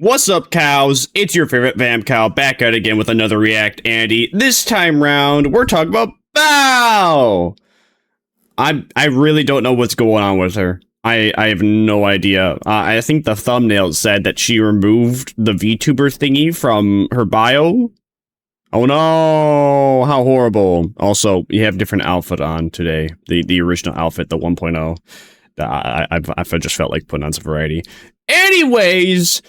What's up, cows? It's your favorite Vamp Cow back at it again with another React Andy. This time round, we're talking about Bao! I really don't know what's going on with her. I have no idea. I think the thumbnail said that she removed the VTuber thingy from her bio. Oh no, how horrible. Also, you have a different outfit on today. The original outfit, the 1.0. I just felt like putting on some variety. Anyways,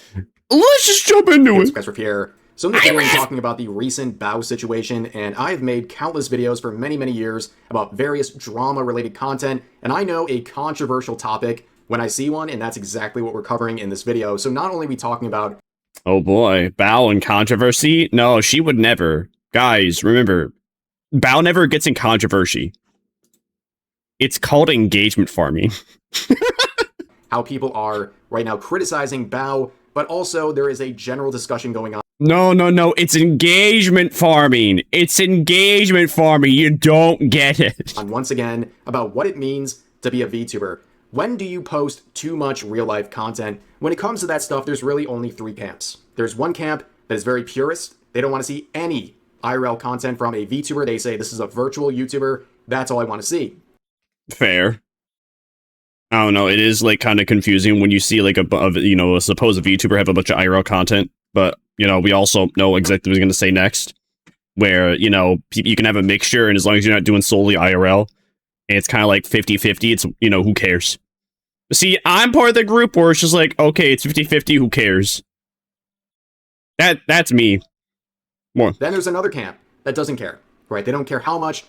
let's just jump into it. Christopher here. So in this video, I'm talking about the recent Bao situation, and I have made countless videos for many years about various drama-related content, and I know a controversial topic when I see one, and that's exactly what we're covering in this video. So not only are we talking about... Oh boy, Bao and controversy? No, she would never. Guys, remember, Bao never gets in controversy. It's called engagement farming. how people are right now criticizing Bao, but also there is a general discussion going on. No, it's engagement farming. It's engagement farming. You don't get it. And once again, about what it means to be a VTuber. When do you post too much real-life content? When it comes to that stuff, there's really only three camps. There's one camp that is very purist. They don't want to see any IRL content from a VTuber. They say, this is a virtual YouTuber. That's all I want to see. Fair. I don't know. It is like kind of confusing when you see like a supposed VTuber have a bunch of IRL content, but we also know exactly what he's going to say next, where you can have a mixture, and as long as you're not doing solely IRL, it's kind of like 50-50. It's who cares? See, I'm part of the group where it's just like, okay, it's 50-50. Who cares? That's me. More. Then there's another camp that doesn't care, right? They don't care how much.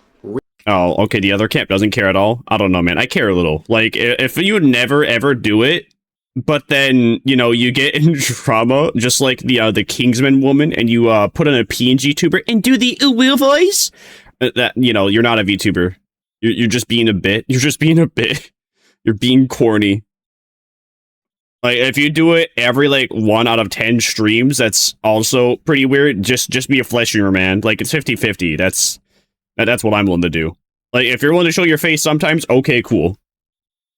Oh, okay, the other camp doesn't care at all? I don't know, man. I care a little. Like, if you would never, ever do it, but then, you get in drama, just like the Kingsman woman, and you put on a PNG tuber and do the will voice, that, you're not a VTuber. You're just being a bit. You're just being a bit. You're being corny. Like, if you do it every, 1 out of 10 streams, that's also pretty weird. Just be a flesh streamer, man. Like, it's 50-50. That's what I'm willing to do. Like, if you're willing to show your face sometimes, okay, cool.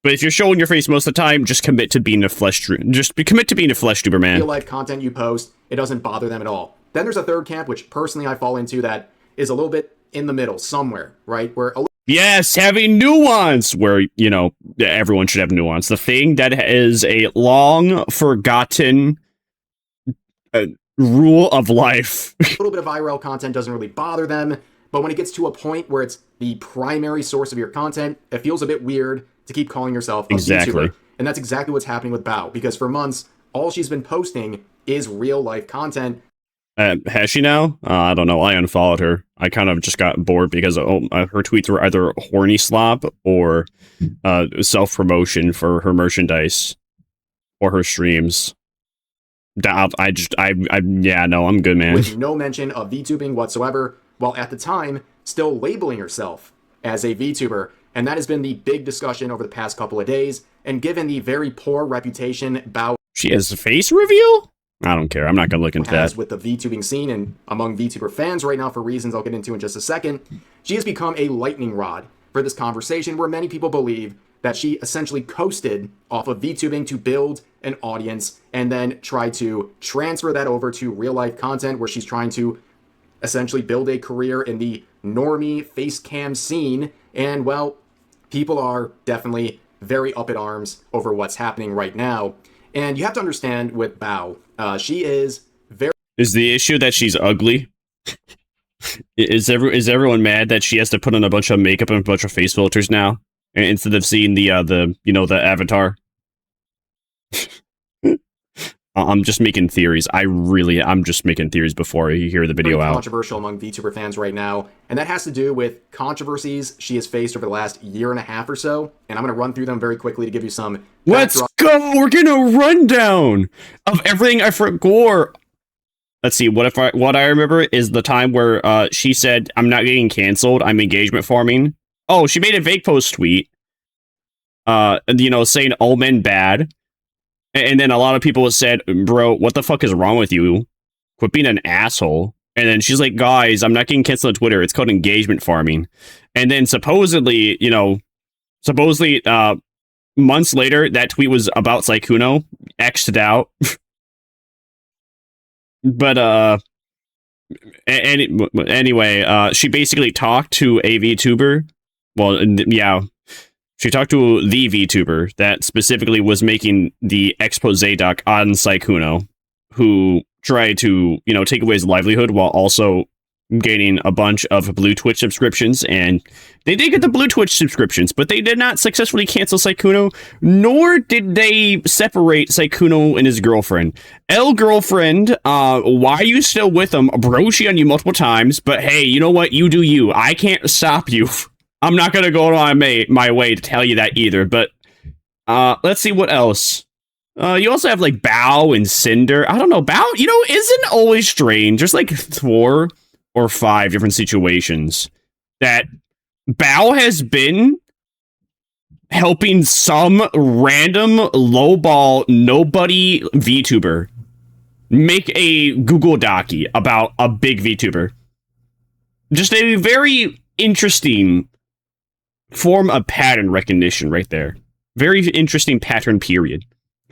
But if you're showing your face most of the time, just commit to being a flesh commit to being a flesh tuber, man. Real life content you post, it doesn't bother them at all. Then there's a third camp, which personally I fall into, that is a little bit in the middle, somewhere, right? Yes, having nuance, where, everyone should have nuance. The thing that is a long forgotten rule of life. A little bit of IRL content doesn't really bother them. But when it gets to a point where it's the primary source of your content, it feels a bit weird to keep calling yourself a VTuber. And that's exactly what's happening with Bao, because for months, all she's been posting is real-life content. Has she now? I don't know. I unfollowed her. I kind of just got bored because her tweets were either horny slop or self-promotion for her merchandise or her streams. I'm good, man. With no mention of VTubing whatsoever, while at the time still labeling herself as a VTuber. And that has been the big discussion over the past couple of days. And given the very poor reputation Bao... She has a face reveal? I don't care. I'm not going to look into that. ...with the VTubing scene and among VTuber fans right now for reasons I'll get into in just a second, she has become a lightning rod for this conversation where many people believe that she essentially coasted off of VTubing to build an audience and then try to transfer that over to real-life content where she's trying to essentially build a career in the normie face cam scene. And, well, people are definitely very up in arms over what's happening right now. And you have to understand with Bao, she is very... Is the issue that she's ugly? Is everyone mad that she has to put on a bunch of makeup and a bunch of face filters now instead of seeing the avatar? I'm just making theories. I'm just making theories before you hear the video out. Controversial among VTuber fans right now, and that has to do with controversies she has faced over the last year and a half or so. And I'm going to run through them very quickly to give you some. Let's go. We're getting a rundown of everything I forgot. Let's see. What I remember is the time where she said, "I'm not getting canceled. I'm engagement farming." Oh, she made a fake post tweet. Saying all men bad. And then a lot of people said, bro, what the fuck is wrong with you? Quit being an asshole. And then she's like, guys, I'm not getting canceled on Twitter. It's called engagement farming. And then supposedly, months later, that tweet was about Sykkuno, X'd out. But anyway, she basically talked to a VTuber. Well, yeah, she talked to the VTuber that specifically was making the expose doc on Sykkuno, who tried to, take away his livelihood while also gaining a bunch of Blue Twitch subscriptions. And they did get the Blue Twitch subscriptions, but they did not successfully cancel Sykkuno, nor did they separate Sykkuno and his girlfriend. Girlfriend, why are you still with him? Broachy on you multiple times, but hey, you know what? You do you. I can't stop you. I'm not gonna go on my way to tell you that either, but let's see what else. You also have like Bao and Cinder. I don't know, Bao, isn't always strange. There's like 4 or 5 different situations that Bao has been helping some random lowball nobody VTuber make a Google Doci about a big VTuber. Just a very interesting form of pattern recognition right there. Very interesting pattern period.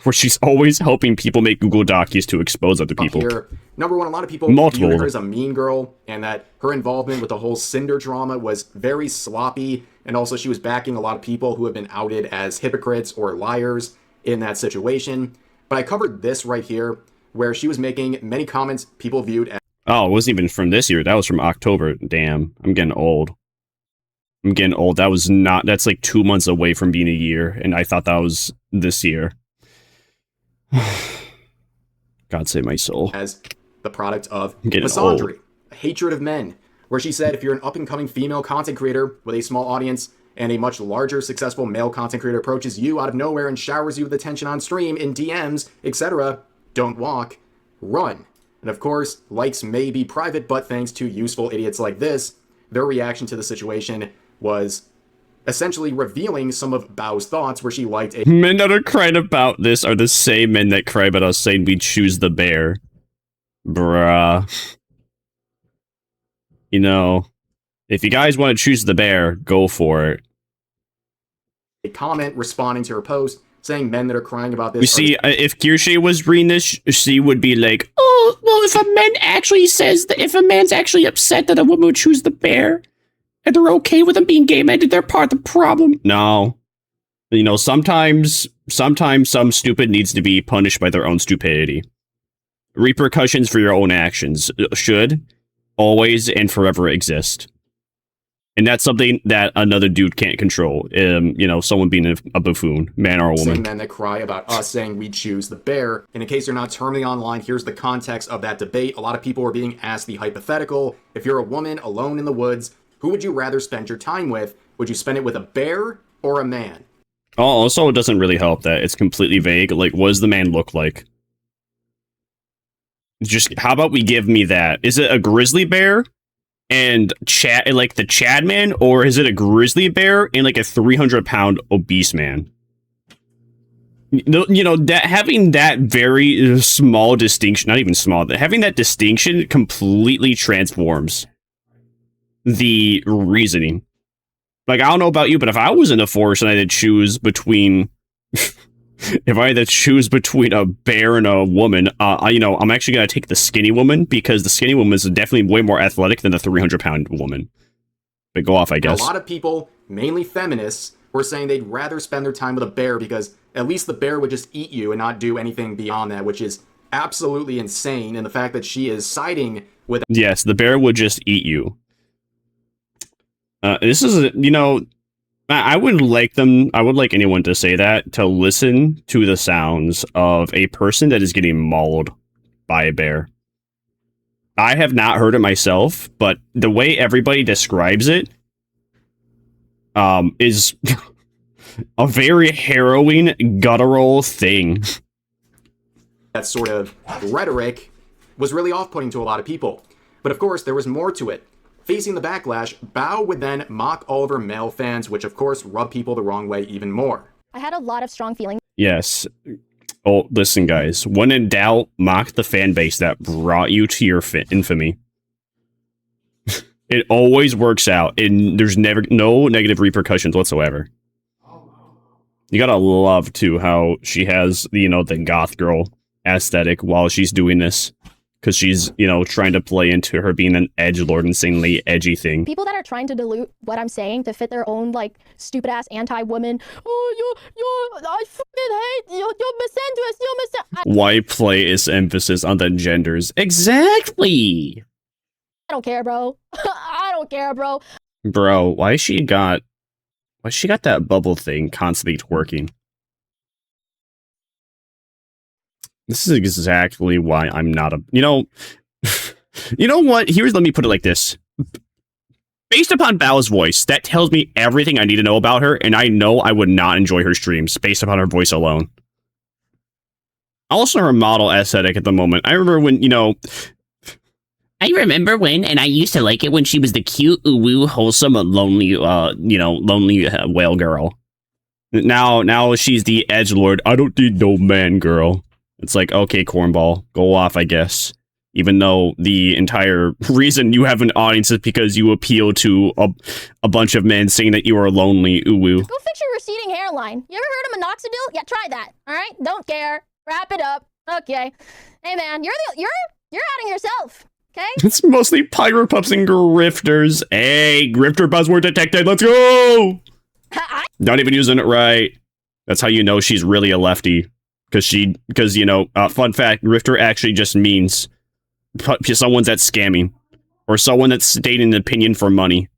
Where she's always helping people make Google Docs to expose other people. Here, number one, a lot of people view her as a mean girl, and that her involvement with the whole Cinder drama was very sloppy, and also she was backing a lot of people who have been outed as hypocrites or liars in that situation. But I covered this right here, where she was making many comments people viewed as... Oh, it wasn't even from this year. That was from October. Damn, I'm getting old. That's like 2 months away from being a year, and I thought that was this year. God save my soul. As the product of misandry, a hatred of men, where she said if you're an up-and-coming female content creator with a small audience and a much larger successful male content creator approaches you out of nowhere and showers you with attention on stream, in DMs, etc., don't walk, run. And of course, likes may be private, but thanks to useful idiots like this, their reaction to the situation was essentially revealing some of Bao's thoughts, where she liked a... Men that are crying about this are the same men that cry about us saying we choose the bear. Bruh. If you guys want to choose the bear, go for it. A comment responding to her post, saying men that are crying about this... You see, if Kirsche was reading this, she would be like, oh, well, if if a man's actually upset that a woman would choose the bear, and they're okay with them being gay men, they're part of the problem. No. Sometimes some stupid needs to be punished by their own stupidity. Repercussions for your own actions should always and forever exist. And that's something that another dude can't control. Someone being a buffoon, man or a woman. Same men that cry about us saying we choose the bear. And in case you're not terminally online, here's the context of that debate. A lot of people were being asked the hypothetical. If you're a woman alone in the woods, who would you rather spend your time with? Would you spend it with a bear or a man? Also, it doesn't really help that it's completely vague. Like, what does the man look like? Just, how about we give me that? Is it a grizzly bear and like the Chad man? Or is it a grizzly bear and like a 300-pound obese man? That having that very small distinction, not even small, having that distinction completely transforms the reasoning. Like, I don't know about you, but if I was in a forest and I had to choose between a bear and a woman, I'm actually going to take the skinny woman, because the skinny woman is definitely way more athletic than the 300-pound woman. But go off, I guess. A lot of people, mainly feminists, were saying they'd rather spend their time with a bear because at least the bear would just eat you and not do anything beyond that, which is absolutely insane. And the fact that she is siding with... Yes, the bear would just eat you. This is, I would like anyone to say that, to listen to the sounds of a person that is getting mauled by a bear. I have not heard it myself, but the way everybody describes it, is a very harrowing, guttural thing. That sort of rhetoric was really off-putting to a lot of people. But of course, there was more to it. Facing the backlash, Bao would then mock all of her male fans, which of course rubbed people the wrong way even more. I had a lot of strong feelings. Yes. Oh, listen, guys. When in doubt, mock the fan base that brought you to your infamy. It always works out, and there's never no negative repercussions whatsoever. You gotta love, too, how she has, the goth girl aesthetic while she's doing this. because she's, you know, trying to play into her being an edgelord, insanely edgy thing. People that are trying to dilute what I'm saying to fit their own, like, stupid-ass anti-woman, oh, I fucking hate, you're misandrous, Why place emphasis on the genders? Exactly! I don't care, bro. I don't care, bro. Bro, why she got that bubble thing constantly twerking? This is exactly why I'm not a... You know... you know what? Let me put it like this. Based upon Bao's voice, that tells me everything I need to know about her, and I know I would not enjoy her streams based upon her voice alone. Also, her model aesthetic at the moment. I remember when, you know... and I used to like it when she was the cute, woo, wholesome, lonely, lonely whale girl. Now she's the edgelord. I don't need no man girl. It's like, okay, cornball, go off, I guess. Even though the entire reason you have an audience is because you appeal to a bunch of men saying that you are lonely, ooh. Go fix your receding hairline. You ever heard of minoxidil? Yeah, try that. All right, don't care. Wrap it up. Okay. Hey man, you're outing yourself. Okay. It's mostly pyropups and grifters. Hey, grifter buzzword detected. Let's go. Not even using it right. That's how you know she's really a lefty. Because you know, fun fact, grifter actually just means someone that's scamming or someone that's stating an opinion for money.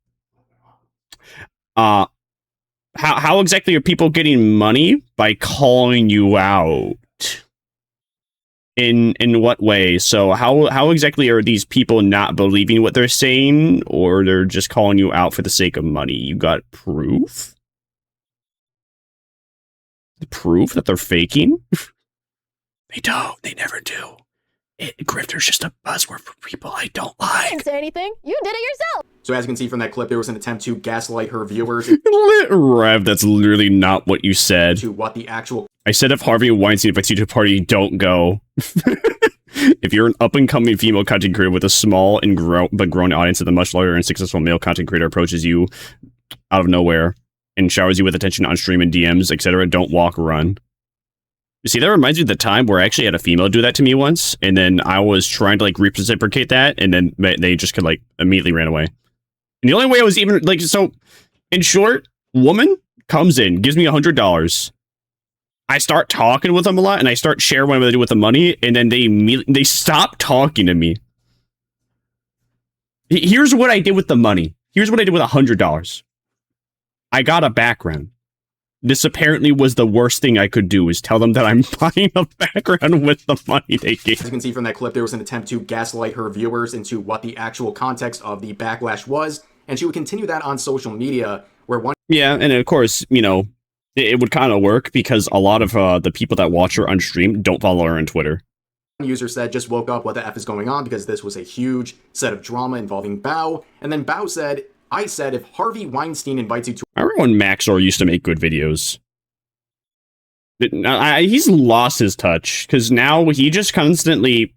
How exactly are people getting money? By calling you out. In what way? So how exactly are these people not believing what they're saying, or they're just calling you out for the sake of money? You got proof? The proof that they're faking? They don't. They never do. Grifter's just a buzzword for people I don't like. I didn't say anything. You did it yourself. So as you can see from that clip, there was an attempt to gaslight her viewers. Rev, that's literally not what you said. To what the actual... I said if Harvey Weinstein invites you to a party, don't go. If you're an up-and-coming female content creator with a small and growing audience, and a much larger and successful male content creator approaches you out of nowhere and showers you with attention on stream and DMs, etc., don't walk, run. You see, that reminds me of the time where I actually had a female do that to me once, and then I was trying to, like, reciprocate that, and then they just could, like, immediately ran away. And the only way I was even, like, so, in short, woman comes in, gives me $100. I start talking with them a lot, and I start sharing what I do with the money, and then they stop talking to me. Here's what I did with the money. Here's what I did with $100. I got a background. This apparently was the worst thing I could do, is tell them that I'm buying a background with the money they gave. As you can see from that clip, there was an attempt to gaslight her viewers into what the actual context of the backlash was, and she would continue that on social media, where one... Yeah, and of course, you know, it would kind of work, because a lot of the people that watch her on stream don't follow her on Twitter. One user said, just woke up, what the F is going on, because this was a huge set of drama involving Bao, and then Bao said... I said, if Harvey Weinstein invites you to... I remember when Maxor used to make good videos. He's lost his touch, because now he just constantly...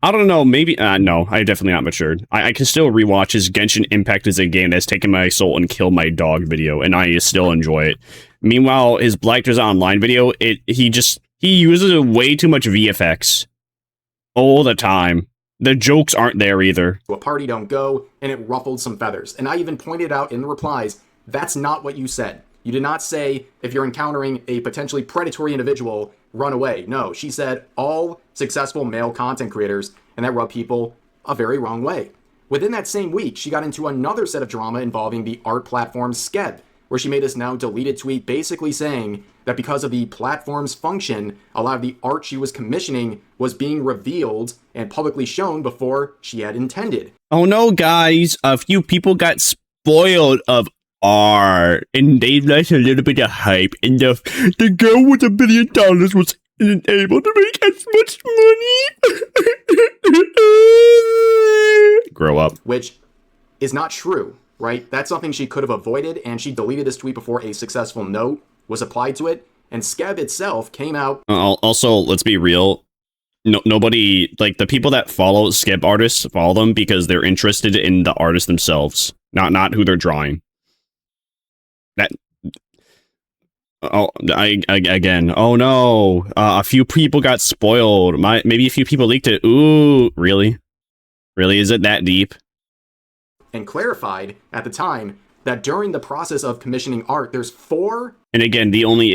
I don't know, maybe... no, I definitely not matured. I can still rewatch his Genshin Impact is a game that's taken my soul and killed my dog video, and I still enjoy it. Meanwhile, his Black Dress Online video, he uses way too much VFX. All the time. The jokes aren't there either. A party, don't go, and it ruffled some feathers. And I even pointed out in the replies, that's not what you said. You did not say, if you're encountering a potentially predatory individual, run away. No, she said all successful male content creators, and that rubbed people a very wrong way. Within that same week, she got into another set of drama involving the art platform Skeb, where she made this now deleted tweet basically saying that because of the platform's function, a lot of the art she was commissioning was being revealed and publicly shown before she had intended. Oh no, guys, a few people got spoiled of art, and they lost a little bit of hype, and the girl with $1 billion wasn't able to make as much money. Grow up. Which is not true. Right? That's something she could have avoided, and she deleted this tweet before a successful note was applied to it, and Skeb itself came out... Also, let's be real, nobody, like, the people that follow Skeb artists follow them because they're interested in the artists themselves, not who they're drawing. Oh, again. Oh no. A few people got spoiled. Maybe a few people leaked it. Ooh, really? Really? Is it that deep? And clarified at the time that during the process of commissioning art, there's 4. And again, the only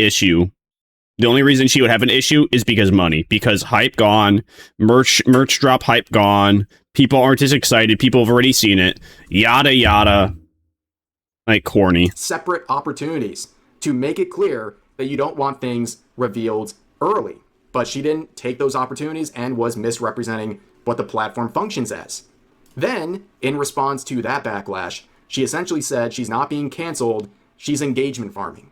reason she would have an issue is because money. Because hype gone, merch drop hype gone. People aren't as excited. People have already seen it. Yada yada. Like corny. Separate opportunities to make it clear that you don't want things revealed early. But she didn't take those opportunities and was misrepresenting what the platform functions as. Then, in response to that backlash, she essentially said she's not being canceled, she's engagement farming.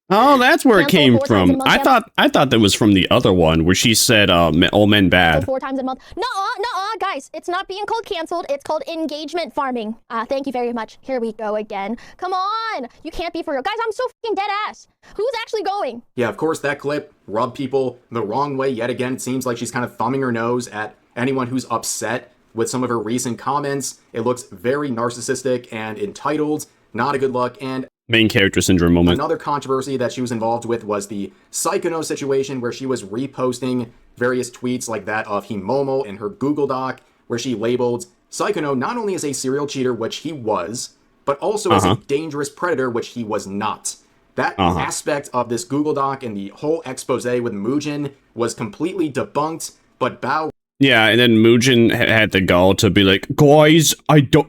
Oh, that's where it came Cancel 4 times from. a month, I thought that was from the other one where she said all men bad. 4 times a month. Nuh-uh, guys. It's not being called canceled. It's called engagement farming. Thank you very much. Here we go again. Come on. You can't be for real. Guys, I'm so fucking dead ass. Who's actually going? Yeah, of course, that clip rubbed people the wrong way yet again. It seems like she's kind of thumbing her nose at anyone who's upset with some of her recent comments. It looks very narcissistic and entitled. Not a good look. And Main character syndrome moment. another controversy that she was involved with was the Psychono situation, where she was reposting various tweets like that of Himomo in her Google Doc, where she labeled Psychono not only as a serial cheater, which he was, but also as a dangerous predator, which he was not. That aspect of this Google Doc and the whole expose with Mugen was completely debunked, but Bao... Yeah, and then Mugen had the gall to be like, guys,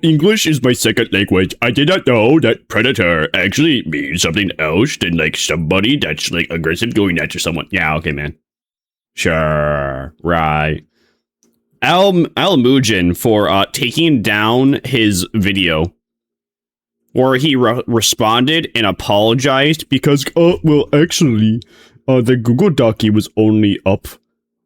English is my second language. I did not know that predator actually means something else than like somebody that's like aggressive going after someone. Yeah, okay, man. Sure, right. Al Mugen for taking down his video where he responded and apologized because, well, actually, the Google Doc was only up.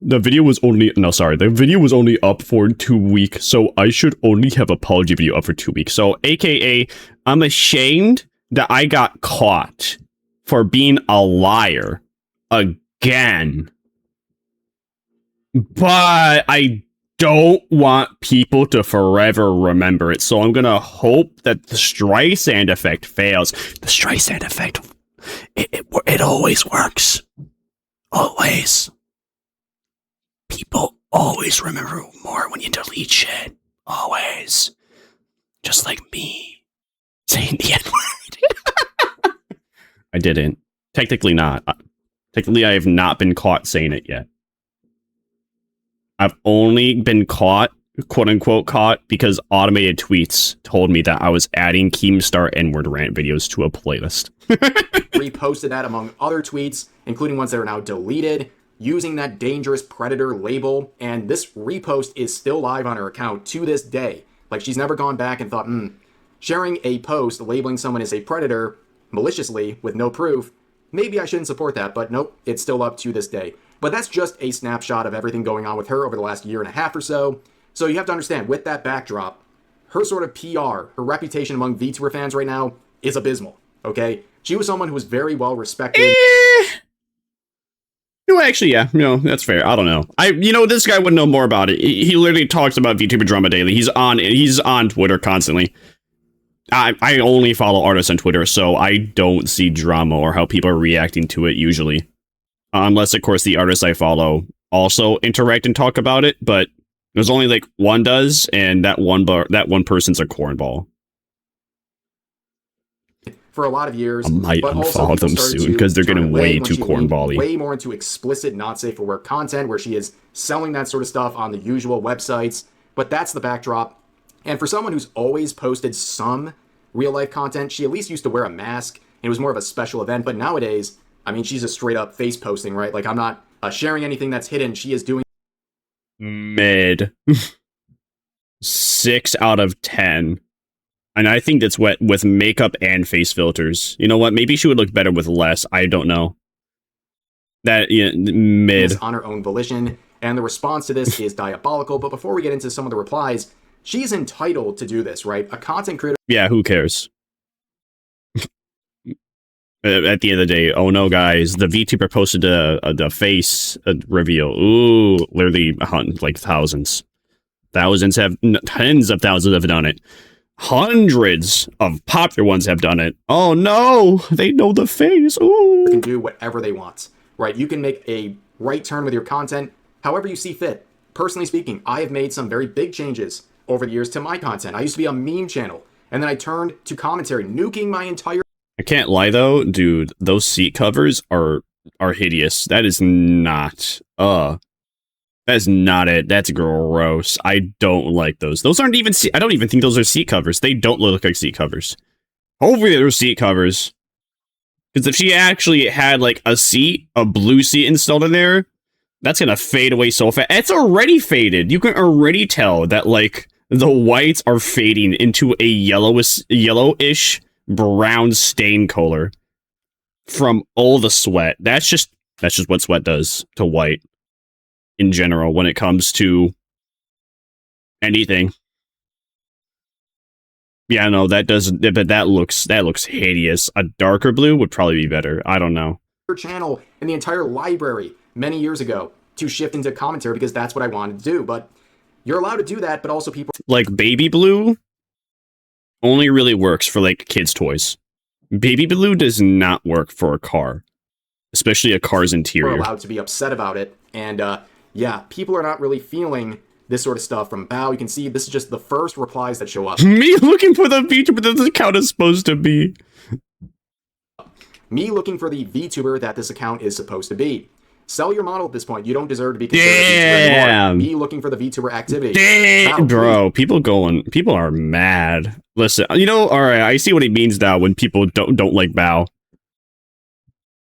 The video was only up for 2 weeks, so I should only have apology video up for 2 weeks. So, aka, I'm ashamed that I got caught for being a liar again. But I don't want people to forever remember it, so I'm gonna hope that the Streisand effect fails. The Streisand effect, it always works. Always. People always remember more when you delete shit. Always. Just like me saying the N-word. I didn't. Technically not. Technically, I have not been caught saying it yet. I've only been caught, quote-unquote caught, because automated tweets told me that I was adding Keemstar N-word rant videos to a playlist. Reposted that among other tweets, including ones that are now deleted, using that dangerous predator label, and this repost is still live on her account to this day. Like, she's never gone back and thought, sharing a post labeling someone as a predator maliciously with no proof, maybe I shouldn't support that, but nope, it's still up to this day. But that's just a snapshot of everything going on with her over the last year and a half or so. So you have to understand, with that backdrop, her sort of PR, her reputation among VTuber fans right now is abysmal, okay? She was someone who was very well respected. No, actually, yeah. No, that's fair. I don't know. This guy would know more about it. He literally talks about VTuber drama daily. He's on Twitter constantly. I only follow artists on Twitter, so I don't see drama or how people are reacting to it usually. Unless, of course, the artists I follow also interact and talk about it, but there's only like one does, and that one person's a cornball. For a lot of years, I might unfollow them soon because they're getting way too cornbally. Way more into explicit, not safe for work content, where she is selling that sort of stuff on the usual websites. But that's the backdrop. And for someone who's always posted some real life content, she at least used to wear a mask. And it was more of a special event. But nowadays, I mean, she's just straight up face posting, right? Like, I'm not sharing anything that's hidden. She is doing mid 6 out of 10. And I think that's what with makeup and face filters. You know what? Maybe she would look better with less. I don't know. That mid on her own volition, and the response to this is diabolical. But before we get into some of the replies, she's entitled to do this, right? A content creator. Yeah, who cares? At the end of the day, oh no, guys, the VTuber posted the face reveal. Ooh, literally like thousands. Tens of thousands have done it. Hundreds of popular ones have done it. Oh no, they know the face. Ooh. can do whatever they want, right? You can make a right turn with your content however you see fit. Personally speaking, I have made some very big changes over the years to my content. I used to be a meme channel, and then I turned to commentary, nuking my entire... I can't lie though, dude, those seat covers are hideous. That is not that's not it. That's gross. I don't like those. Those aren't even I don't even think those are seat covers. They don't look like seat covers. Hopefully they're seat covers. Because if she actually had like a blue seat installed in there, that's gonna fade away so fast. It's already faded. You can already tell that like the whites are fading into a yellowish brown stain color from all the sweat. That's just what sweat does to white in general when it comes to anything. Yeah, no, that doesn't, but that looks hideous. A darker blue would probably be better. I don't know. Channel and the entire library many years ago to shift into commentary because that's what I wanted to do. But you're allowed to do that, but also people like baby blue only really works for like kids' toys. Baby blue does not work for a car, especially a car's interior. are allowed to be upset about it. And yeah, people are not really feeling this sort of stuff from Bao. You can see this is just the first replies that show up. Me looking for the VTuber that this account is supposed to be. Me looking for the VTuber that this account is supposed to be. Sell your model at this point. You don't deserve to be considered a VTuber anymore. Me looking for the VTuber activity. Damn, bro, people are mad. Listen, you know, all right, I see what he means now when people don't like Bao.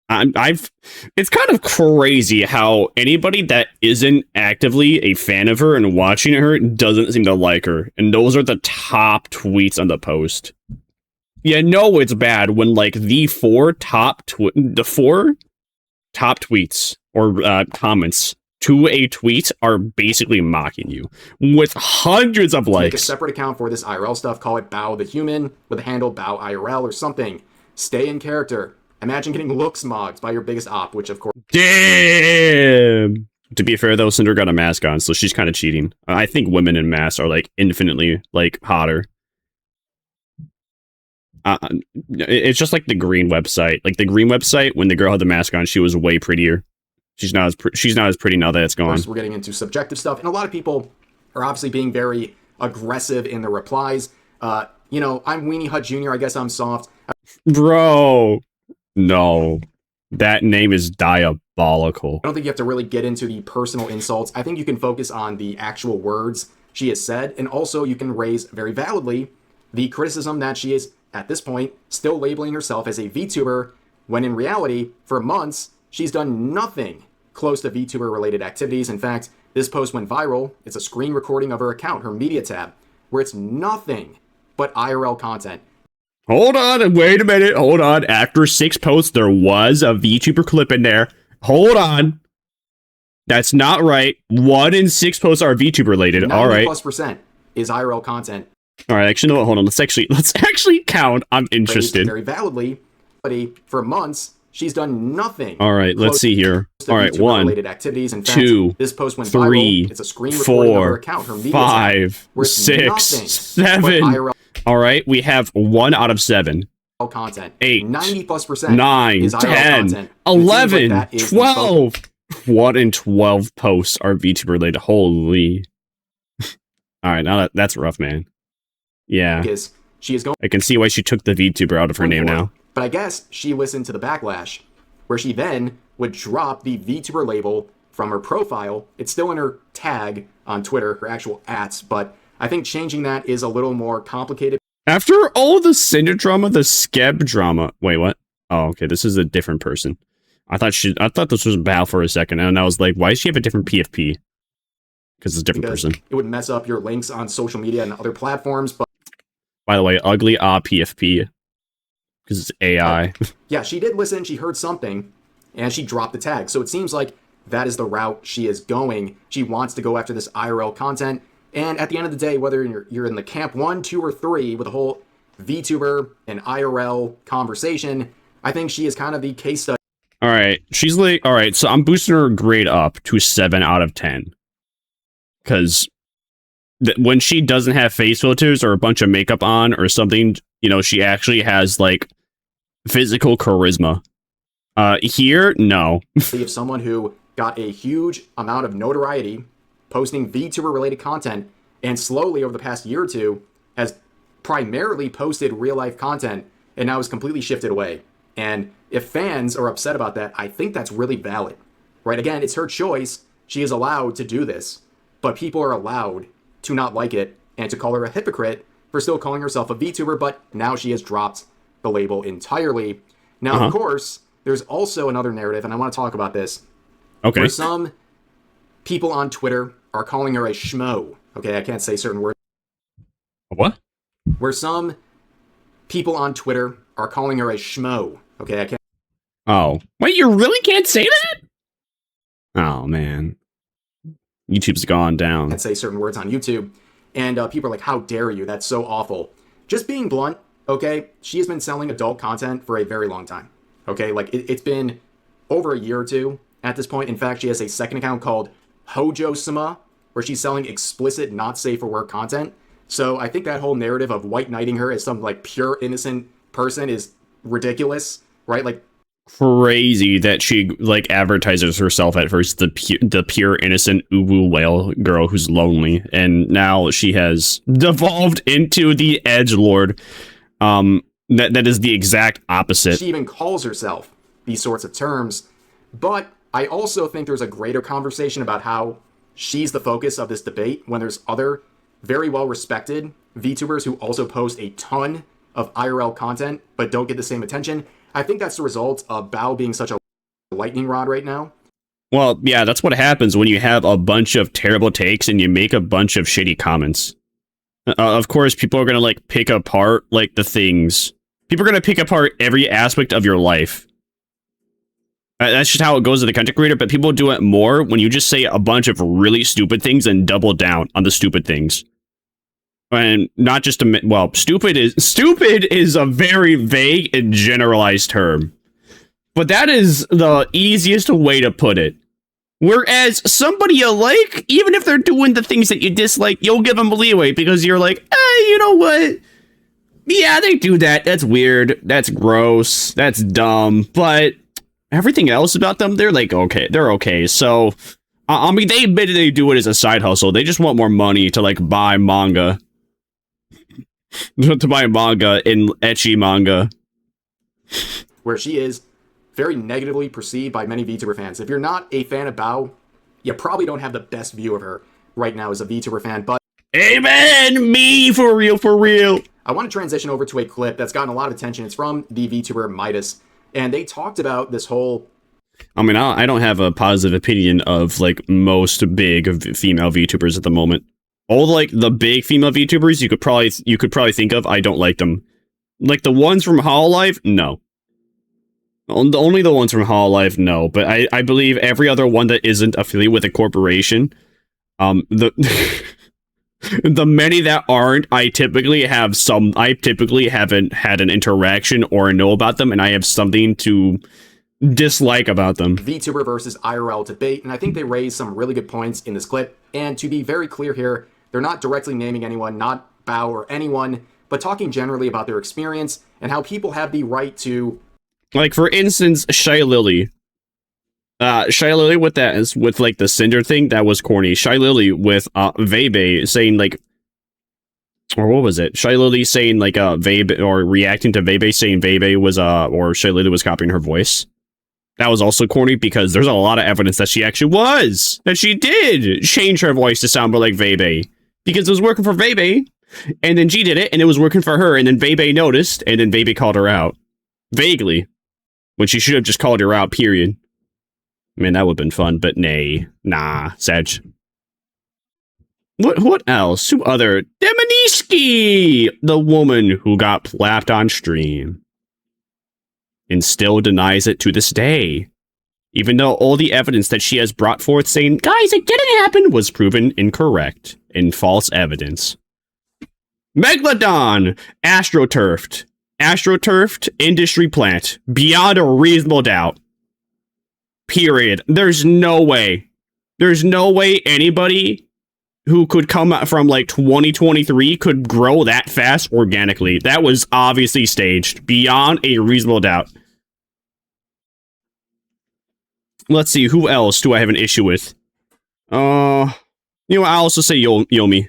It's kind of crazy how anybody that isn't actively a fan of her and watching her doesn't seem to like her, and those are the top tweets on the post. You know it's bad when like the four top tweets or comments to a tweet are basically mocking you with hundreds of likes. Make a separate account for this IRL stuff. Call it Bao the Human with the handle Bao IRL or something. Stay in character. Imagine getting looks mocked by your biggest op, which of course... Damn! To be fair though, Cinder got a mask on, so she's kind of cheating. I think women in masks are like infinitely like hotter. It's just like the Green website. Like the Green website, when the girl had the mask on, she was way prettier. She's not as pretty now that it's gone. We're getting into subjective stuff, and a lot of people are obviously being very aggressive in their replies. You know, I'm Weenie Hut Jr. I guess I'm soft. Bro, no, that name is diabolical. I don't think you have to really get into the personal insults. I think you can focus on the actual words she has said, and also you can raise very validly the criticism that she is, at this point, still labeling herself as a VTuber, when in reality, for months, she's done nothing close to VTuber-related activities. In fact, this post went viral. It's a screen recording of her account, her media tab, where it's nothing but IRL content. Hold on, wait a minute, hold on. After 6 posts, there was a VTuber clip in there. Hold on. That's not right. 1 in 6 posts are VTuber related. All right. 90+% is IRL content. All right, actually, no, hold on. Let's actually count. I'm interested. Very validly, but for months, she's done nothing. All right, let's see here. All right, 1, activities. In fact, 2, this post went 3, viral. It's a screen recording of her account, her media 5, tab, 6, 7. All right, we have 1 out of 7. Content. 8, 90+% 9, is 10, content. 11, like 12. 1 in 12 posts are VTuber related. Holy. All right, now that's rough, man. Yeah. She is going. I can see why she took the VTuber out of her name now. But I guess she listened to the backlash, where she then would drop the VTuber label from her profile. It's still in her tag on Twitter, her actual @, but I think changing that is a little more complicated. After all the Cinder drama, the Skeb drama. Wait, what? Oh, okay, this is a different person. I thought this was Bao for a second, and I was like, why does she have a different PFP? Because it's a different person. It would mess up your links on social media and other platforms, but by the way, ugly PFP. Because it's AI. Yeah, she did listen, she heard something, and she dropped the tag. So it seems like that is the route she is going. She wants to go after this IRL content. And at the end of the day, whether you're in the camp 1, 2, or 3 with the whole VTuber and IRL conversation, I think she is kind of the case study. All right, she's like, all right, so I'm boosting her grade up to 7 out of 10. Because when she doesn't have face filters or a bunch of makeup on or something, you know, she actually has like physical charisma. Here, no. Of someone who got a huge amount of notoriety posting VTuber related content, and slowly over the past year or two has primarily posted real life content and now is completely shifted away. And if fans are upset about that, I think that's really valid, right? Again, it's her choice. She is allowed to do this, but people are allowed to not like it and to call her a hypocrite for still calling herself a VTuber, but now she has dropped the label entirely. Now, of course, there's also another narrative, and I want to talk about this. Okay. Where some people on Twitter are calling her a schmo. Okay, I can't say certain words. What? Where some people on Twitter are calling her a schmo. Okay, I can't. Oh. Wait, you really can't say that? Oh, man. YouTube's gone down. Can't say certain words on YouTube. And people are like, how dare you? That's so awful. Just being blunt, okay? She has been selling adult content for a very long time. Okay, like it's been over a year or two at this point. In fact, she has a second account called Hojo-sama, where she's selling explicit, not safe for work content. So I think that whole narrative of white knighting her as some like pure innocent person is ridiculous, right? Like crazy that she like advertises herself at first the pure innocent uwu whale girl who's lonely, and now she has devolved into the edgelord. That is the exact opposite. She even calls herself these sorts of terms. But I also think there's a greater conversation about how she's the focus of this debate when there's other very well-respected VTubers who also post a ton of IRL content but don't get the same attention. I think that's the result of Bao being such a lightning rod right now. Well, yeah, that's what happens when you have a bunch of terrible takes and you make a bunch of shitty comments. Of course, people are going to like pick apart like the things. People are going to pick apart every aspect of your life. That's just how it goes as a content creator, but people do it more when you just say a bunch of really stupid things and double down on the stupid things. And not just well, stupid is a very vague and generalized term. But that is the easiest way to put it. Whereas somebody you like, even if they're doing the things that you dislike, you'll give them leeway because you're like, hey, you know what? Yeah, they do that. That's weird. That's gross. That's dumb. But everything else about them, they're like, okay. They're okay. So, I mean, they admitted they do it as a side hustle. They just want more money to, like, buy manga. To buy manga in ecchi manga. Where she is very negatively perceived by many VTuber fans. If you're not a fan of Bao, you probably don't have the best view of her right now as a VTuber fan, but amen! Me, for real, for real! I want to transition over to a clip that's gotten a lot of attention. It's from the VTuber Midas, and they talked about this whole... I mean, I don't have a positive opinion of, like, most big female VTubers at the moment. All, like, the big female VTubers you could probably think of, I don't like them. Like, the ones from Hololive? No. Only the ones from Hololive, no. But I believe every other one that isn't affiliated with a corporation, the many that aren't, I typically haven't had an interaction or know about them, and I have something to dislike about them. VTuber versus IRL debate, and I think they raised some really good points in this clip. And to be very clear here, they're not directly naming anyone, not Bao or anyone, but talking generally about their experience and how people have the right to... Like, for instance, Shy Lily. Shy Lily with like the Cinder thing, that was corny. Shy Lily with Vebe saying like, or what was it? Shy Lily saying like Vebe, or reacting to Vebe saying Vebe was or Shy Lily was copying her voice. That was also corny because there's a lot of evidence that she did change her voice to sound more like Vebe because it was working for Vebe, and then she did it and it was working for her, and then Vebe noticed and then Vebe called her out vaguely when she should have just called her out. Period. I mean, that would have been fun, but nah, Sag. What else? Who other? Demoniski! The woman who got plapped on stream. And still denies it to this day. Even though all the evidence that she has brought forth saying, guys, it didn't happen, was proven incorrect and false evidence. Megalodon! Astroturfed, industry plant. Beyond a reasonable doubt. Period. There's no way anybody who could come out from like 2023 could grow that fast organically. That was obviously staged beyond a reasonable doubt. Let's see, who else do I have an issue with? I also say Yomi.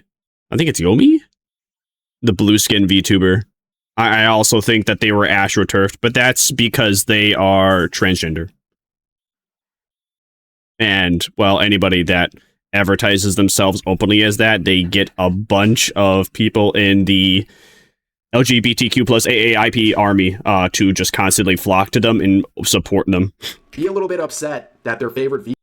I think it's Yomi? The blue skin VTuber. I also think that they were astroturfed, but that's because they are transgender. And, well, anybody that advertises themselves openly as that, they get a bunch of people in the LGBTQ plus AAIP army to just constantly flock to them and support them. Be a little bit upset that their favorite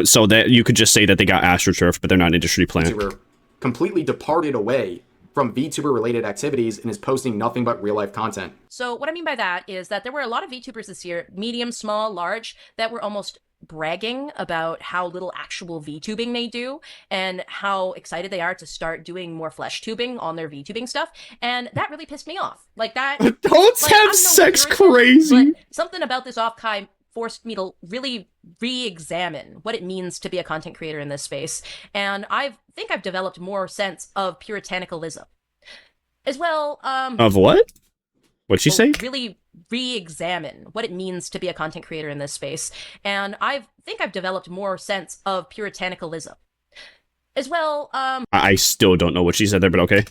so that you could just say that they got astroturfed, but they're not an industry plant. VTuber completely departed away from VTuber related activities and is posting nothing but real life content. So what I mean by that is that there were a lot of VTubers this year, medium, small, large, that were almost bragging about how little actual VTubing they do and how excited they are to start doing more flesh tubing on their VTubing stuff. And that really pissed me off. Like that. Adults have sex crazy. But something about this off-kai forced me to really re-examine what it means to be a content creator in this space. And I think I've developed more sense of puritanicalism. As well, of what? What'd she say? Really re-examine what it means to be a content creator in this space. And I think I've developed more sense of puritanicalism. As well, I still don't know what she said there, but okay.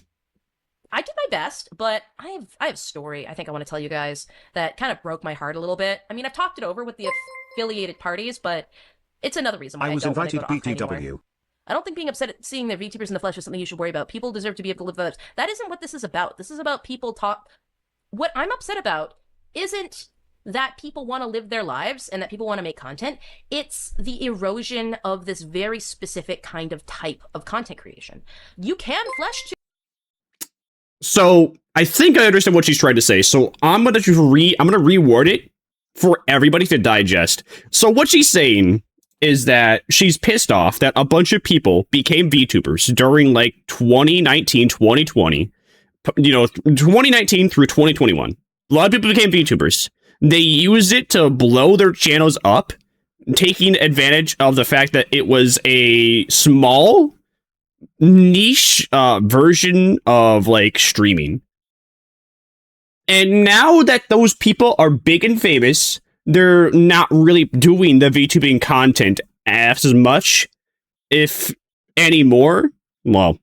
I did my best, but I have a story I think I want to tell you guys that kind of broke my heart a little bit. I mean, I've talked it over with the affiliated parties, but it's another reason why I was invited BTW. I don't think being upset at seeing their VTubers in the flesh is something you should worry about. People deserve to be able to live their lives. That isn't what this is about. This is about people talk. What I'm upset about isn't that people want to live their lives and that people want to make content. It's the erosion of this very specific kind of type of content creation. You can flesh tube. So I think I understand what she's trying to say. So I'm gonna reword it for everybody to digest. So what she's saying is that she's pissed off that a bunch of people became VTubers during like 2019, 2020, 2019 through 2021. A lot of people became VTubers. They used it to blow their channels up, taking advantage of the fact that it was a small niche version of like streaming. And now that those people are big and famous, they're not really doing the VTubing content as much, if anymore. Well,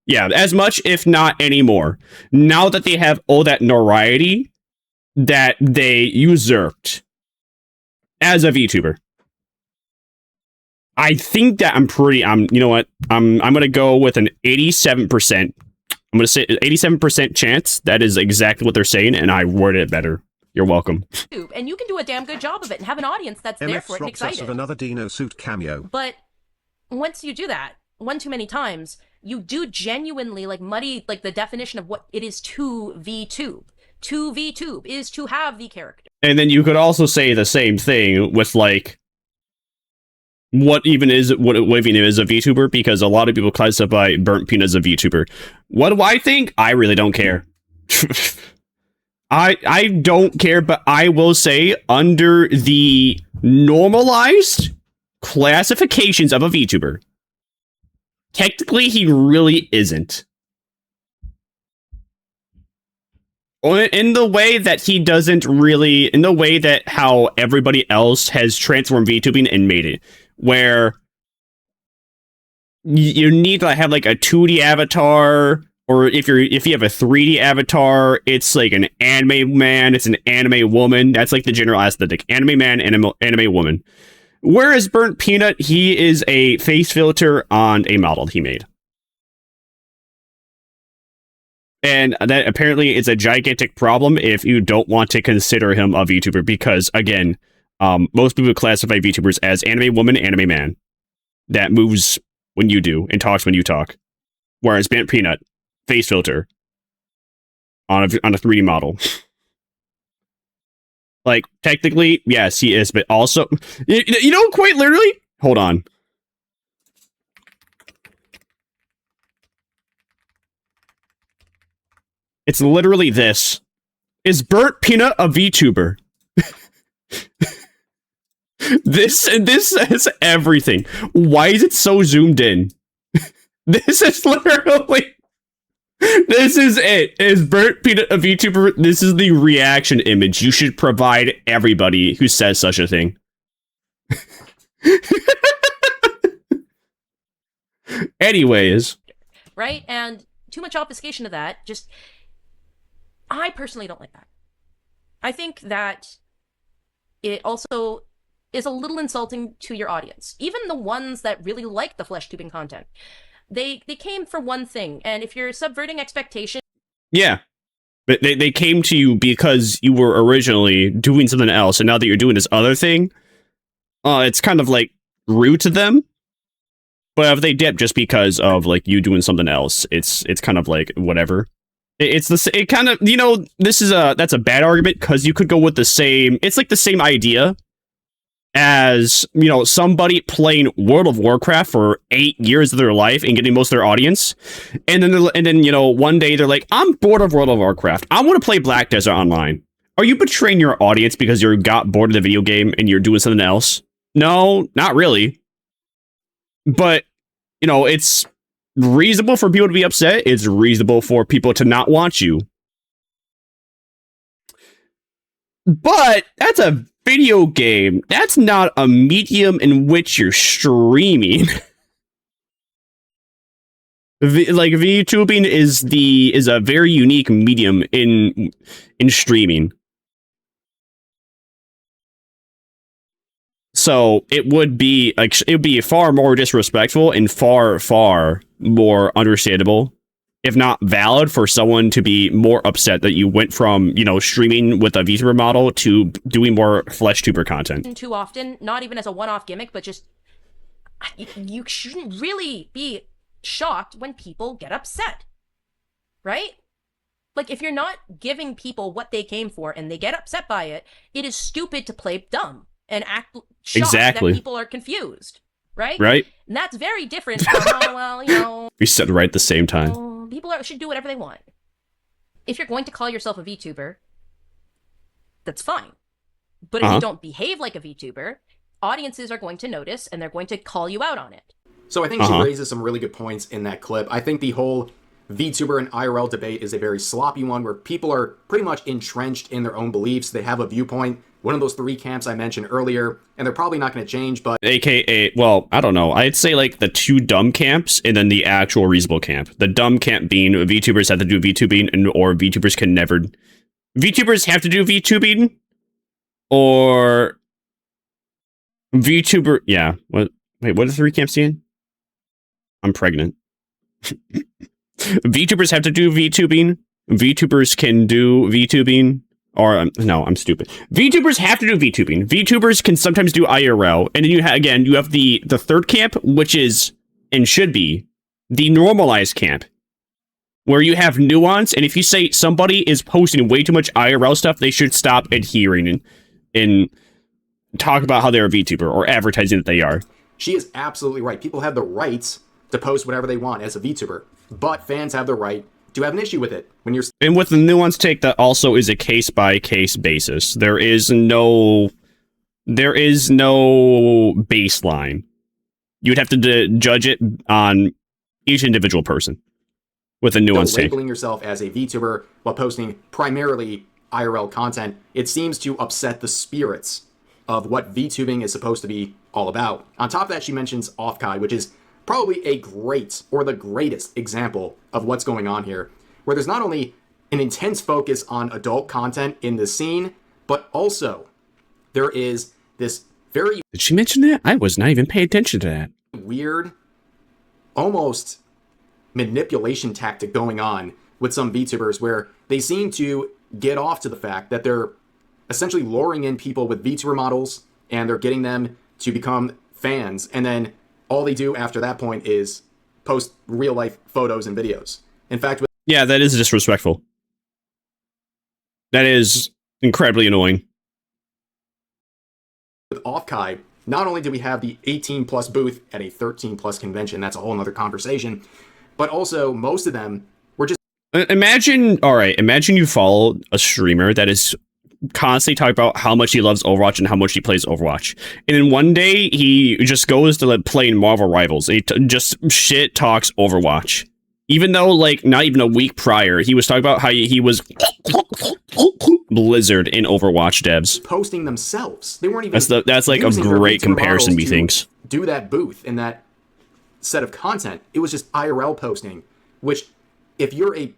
as much, if not anymore. Now that they have all that notoriety that they usurped as a VTuber. I think that you know what? I'm going to go with an 87%. I'm going to say 87% chance that is exactly what they're saying, and I worded it better. You're welcome. And you can do a damn good job of it and have an audience that's there for it and excited. Of another Dino suit cameo. But once you do that, one too many times, you do genuinely muddy the definition of what it is to VTube. To VTube is to have the character. And then you could also say the same thing with what even is a VTuber, because a lot of people classify Burnt Peanut as a VTuber. What do I think? I really don't care. I don't care, but I will say under the normalized classifications of a VTuber, technically he really isn't. In the way that he doesn't really, in the way that how everybody else has transformed VTubing and made it, where you need to have like a 2D avatar, or if you have a 3D avatar, it's like an anime man, it's an anime woman. That's like the general aesthetic: anime man, anime woman. Whereas Burnt Peanut, he is a face filter on a model he made. And that apparently is a gigantic problem if you don't want to consider him a VTuber, because, again, most people classify VTubers as anime woman, anime man. That moves when you do and talks when you talk. Whereas Burnt Peanut, face filter on a 3D model. Like, technically, yes, he is, but also, quite literally, hold on. It's literally this. Is Burnt Peanut a VTuber? This says everything. Why is it so zoomed in? This is literally... This is it. Is Burnt Peanut a VTuber? This is the reaction image you should provide everybody who says such a thing. Anyways. Right? And too much obfuscation of that, just... I personally don't like that. I think that it also is a little insulting to your audience. Even the ones that really like the flesh tubing content. They came for one thing, and if you're subverting expectations... Yeah. But they came to you because you were originally doing something else, and now that you're doing this other thing, it's kind of like rude to them. But if they dip just because of like you doing something else, it's kind of like whatever. It kind of, you know, that's a bad argument because you could go with the same. It's like the same idea as, you know, somebody playing World of Warcraft for 8 years of their life and getting most of their audience, and then you know, one day they're like, I'm bored of World of Warcraft. I want to play Black Desert Online. Are you betraying your audience because you got bored of the video game and you're doing something else? No, not really. But, you know, it's reasonable for people to be upset. It's reasonable for people to not want you. But that's a video game. That's not a medium in which you're streaming. Like VTubing is a very unique medium in streaming. So it would be far more disrespectful and far more understandable, if not valid, for someone to be more upset that you went from, you know, streaming with a VTuber model to doing more flesh tuber content. Too often, not even as a one-off gimmick, but just you shouldn't really be shocked when people get upset, right? Like, if you're not giving people what they came for and they get upset by it, it is stupid to play dumb and act shocked that people are confused, right? Right. And that's very different from, oh, well, you know... We said right at the same time. People should do whatever they want. If you're going to call yourself a VTuber, that's fine. But if you don't behave like a VTuber, audiences are going to notice and they're going to call you out on it. So I think she raises some really good points in that clip. I think the whole VTuber and IRL debate is a very sloppy one where people are pretty much entrenched in their own beliefs. They have a viewpoint, one of those 3 camps I mentioned earlier, and they're probably not going to change, but... AKA, well, I don't know. I'd say like the 2 dumb camps and then the actual reasonable camp. The dumb camp being VTubers have to do VTubing or VTubers can never... VTubers have to do VTubing or... VTuber... Yeah. Wait, what are the 3 camps again? I'm pregnant. VTubers have to do VTubing. VTubers can do VTubing. Or, no, I'm stupid. VTubers have to do VTubing. VTubers can sometimes do IRL. And then you have the 3rd camp, which is, and should be, the normalized camp. Where you have nuance, and if you say somebody is posting way too much IRL stuff, they should stop adhering and talk about how they're a VTuber or advertising that they are. She is absolutely right. People have the rights to post whatever they want as a VTuber, but fans have the right to have an issue with it when you're... And with the nuance take, that also is a case-by-case basis. There is no baseline. You'd have to judge it on each individual person with a nuance take. Labeling yourself as a VTuber while posting primarily IRL content, it seems to upset the spirits of what VTubing is supposed to be all about. On top of that, she mentions Offkai, which is probably a great, or the greatest example of what's going on here, where there's not only an intense focus on adult content in the scene, but also there is this very... Did she mention that? I was not even paying attention to that. Weird, almost manipulation tactic going on with some VTubers where they seem to get off to the fact that they're essentially luring in people with VTuber models and they're getting them to become fans, and then all they do after that point is post real-life photos and videos. In fact... Yeah, that is disrespectful. That is incredibly annoying. With Offkai, not only do we have the 18-plus booth at a 13-plus convention, that's a whole other conversation, but also most of them were just... Imagine you follow a streamer that is constantly talking about how much he loves Overwatch and how much he plays Overwatch. And then one day, he just goes to playing Marvel Rivals. He just shit talks Overwatch. Even though, like, not even a week prior, he was talking about how he was Blizzard in Overwatch devs. Posting themselves. They weren't even. That's like a using their great VTuber comparison, models to methinks. do that booth in that set of content. It was just IRL posting, which, if you're a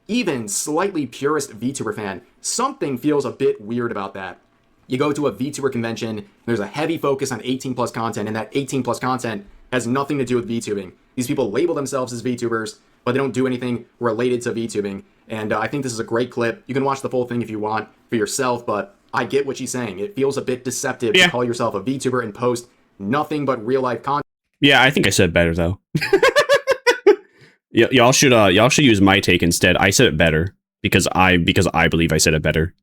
even slightly purist VTuber fan, something feels a bit weird about that. You go to a VTuber convention, there's a heavy focus on 18 plus content, and that 18 plus content has nothing to do with VTubing. These people label themselves as VTubers, but they don't do anything related to VTubing. And I think this is a great clip. You can watch the full thing if you want for yourself, but I get what she's saying. It feels a bit deceptive to call yourself a VTuber and post nothing but real life content. Yeah, I think I said better though. Y'all should use my take instead. I said it better because I believe I said it better.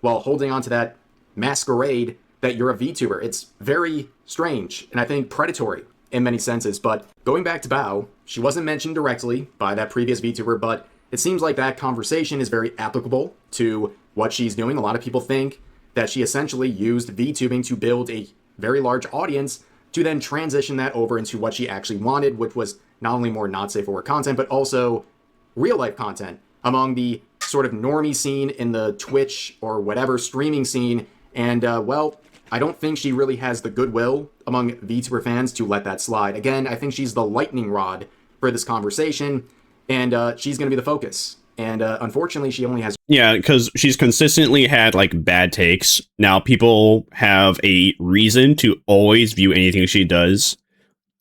While holding on to that masquerade that you're a VTuber. It's very strange and I think predatory in many senses. But going back to Bao, she wasn't mentioned directly by that previous VTuber, but it seems like that conversation is very applicable to what she's doing. A lot of people think that she essentially used VTubing to build a very large audience to then transition that over into what she actually wanted, which was not only more not safe for work content, but also real life content among the sort of normie scene in the Twitch or whatever streaming scene. And well, I don't think she really has the goodwill among VTuber fans to let that slide. Again, I think she's the lightning rod for this conversation, and she's going to be the focus. And unfortunately, she only has... Yeah, because she's consistently had, like, bad takes. Now, people have a reason to always view anything she does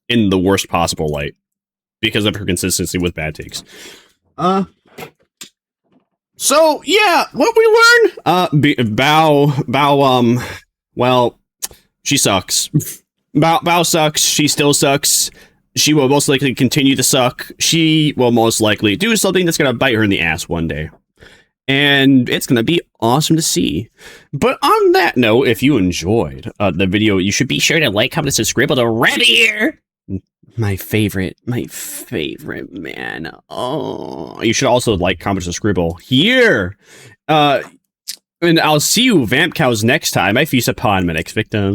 in the worst possible light because of her consistency with bad takes. So, yeah, what we learn? Bao, well, she sucks. Bao sucks. She still sucks. She will most likely continue to suck. She will most likely do something that's going to bite her in the ass one day. And it's going to be awesome to see. But on that note, if you enjoyed the video, you should be sure to like, comment, and subscribe to Red Ear. My favorite, man. Oh, you should also like, comment, and subscribe here. And I'll see you, Vamp Cows, next time I feast upon my next victim.